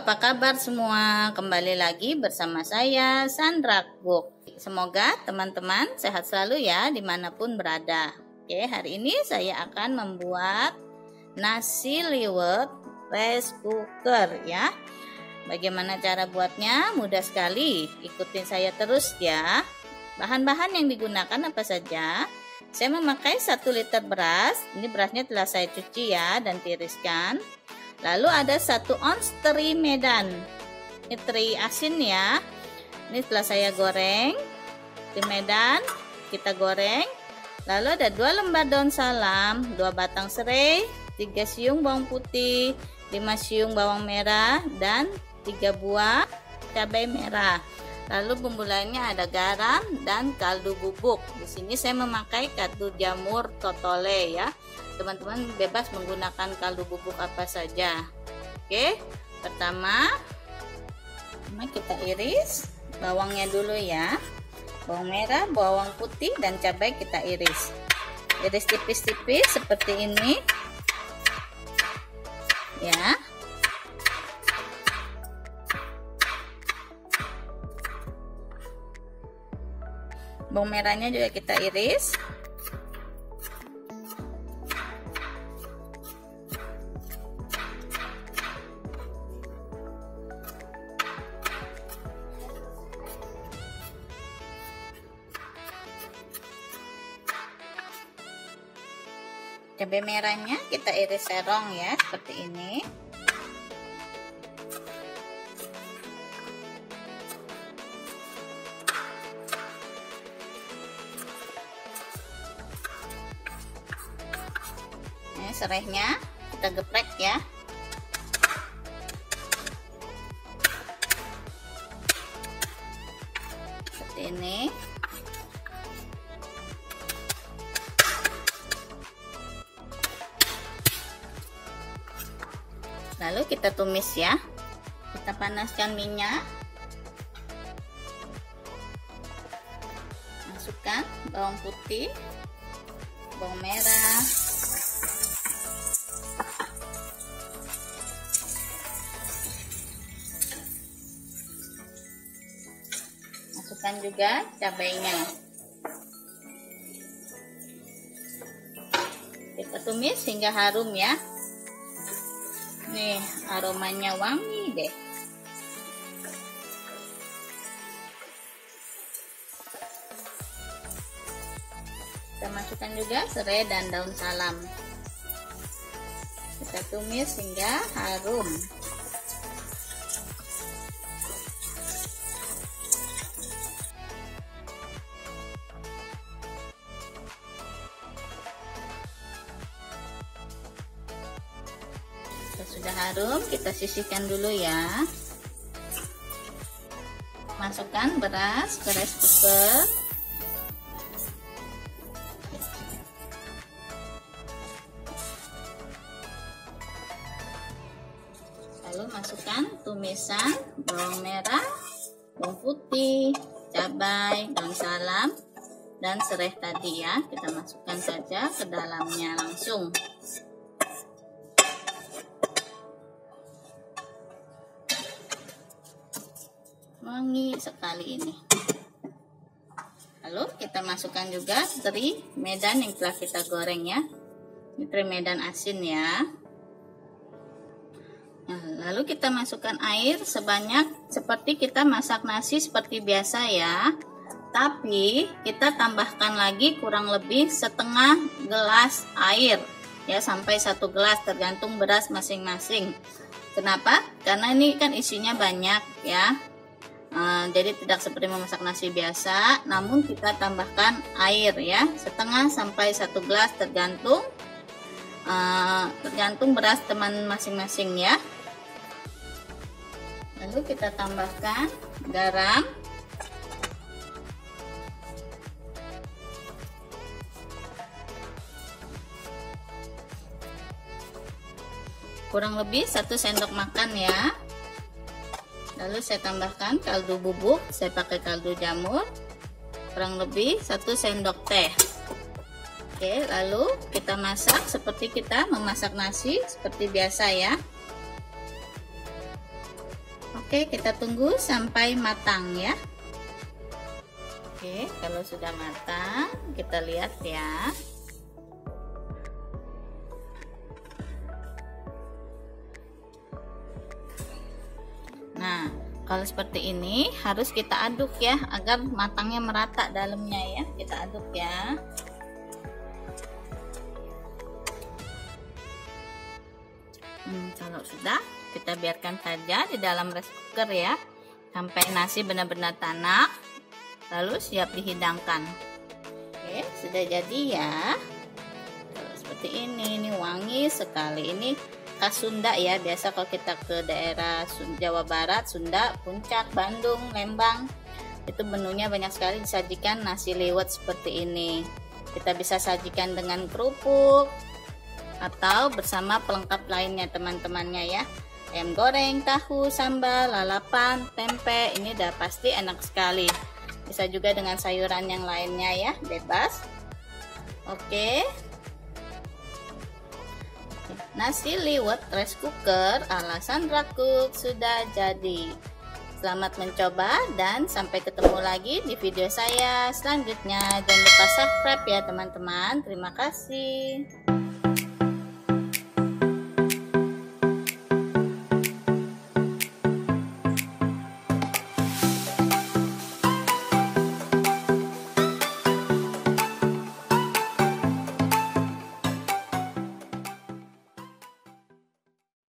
apa kabar semua? Kembali lagi bersama saya, Sandra Cook. Semoga teman-teman sehat selalu ya, dimanapun berada. Oke, hari ini saya akan membuat nasi liwet rice cooker ya. Bagaimana cara buatnya? Mudah sekali, ikutin saya terus ya. Bahan-bahan yang digunakan apa saja? Saya memakai 1 liter beras. Ini berasnya telah saya cuci ya dan tiriskan. Lalu ada 1 ons teri Medan. Ini teri asin ya. Ini telah saya goreng. Teri Medan kita goreng. Lalu ada 2 lembar daun salam, 2 batang serai, 3 siung bawang putih, 5 siung bawang merah, dan 3 buah cabai merah. Lalu bumbu lainnya ada garam dan kaldu bubuk. Di sini saya memakai kaldu jamur totole ya. Teman-teman bebas menggunakan kaldu bubuk apa saja. Oke, pertama kita iris bawangnya dulu ya. Bawang merah, bawang putih, dan cabai kita iris. Iris tipis-tipis seperti ini. Ya. Bawang merahnya juga kita iris. Cabai merahnya kita iris serong ya, seperti ini. Ini serehnya kita geprek ya. Seperti ini. Lalu kita tumis ya. Kita panaskan minyak. Masukkan bawang putih, bawang merah, masukkan juga cabainya. Kita tumis hingga harum ya. Nih, aromanya wangi deh. Kita masukkan juga serai dan daun salam. Kita tumis hingga harum. Sudah harum, kita sisihkan dulu ya. Masukkan beras ke rice cooker. Lalu masukkan tumisan bawang merah, bawang putih, cabai, daun salam, dan serai tadi ya. Kita masukkan saja ke dalamnya langsung. Wangi sekali ini. Lalu kita masukkan juga teri Medan yang telah kita goreng ya. Ini teri Medan asin ya. Nah, lalu kita masukkan air sebanyak seperti kita masak nasi seperti biasa ya. Tapi kita tambahkan lagi kurang lebih setengah gelas air ya, sampai 1 gelas tergantung beras masing-masing. Kenapa? Karena ini kan isinya banyak ya. Jadi tidak seperti memasak nasi biasa, namun kita tambahkan air ya, setengah sampai 1 gelas tergantung beras teman masing-masing ya. Lalu kita tambahkan garam, kurang lebih 1 sendok makan ya. Lalu saya tambahkan kaldu bubuk, saya pakai kaldu jamur, kurang lebih 1 sendok teh. Oke, lalu kita masak seperti kita memasak nasi seperti biasa ya. Oke, kita tunggu sampai matang ya. Oke, kalau sudah matang, kita lihat ya. Nah, kalau seperti ini harus kita aduk ya, agar matangnya merata dalamnya ya. Kita aduk ya. Kalau sudah, kita biarkan saja di dalam rice cooker ya, sampai nasi benar-benar tanak, lalu siap dihidangkan. Oke, sudah jadi ya. Kalau seperti ini wangi sekali. Ini khas Sunda ya. Biasa kalau kita ke daerah Jawa Barat, Sunda, Puncak, Bandung, Lembang, itu menunya banyak sekali disajikan nasi liwet seperti ini. Kita bisa sajikan dengan kerupuk atau bersama pelengkap lainnya teman-temannya ya. Ayam goreng, tahu, sambal, lalapan, tempe, ini udah pasti enak sekali. Bisa juga dengan sayuran yang lainnya ya, bebas. Oke. Nasi liwet rice cooker ala Sandra Cook sudah jadi. Selamat mencoba dan sampai ketemu lagi di video saya selanjutnya. Jangan lupa subscribe ya teman-teman. Terima kasih.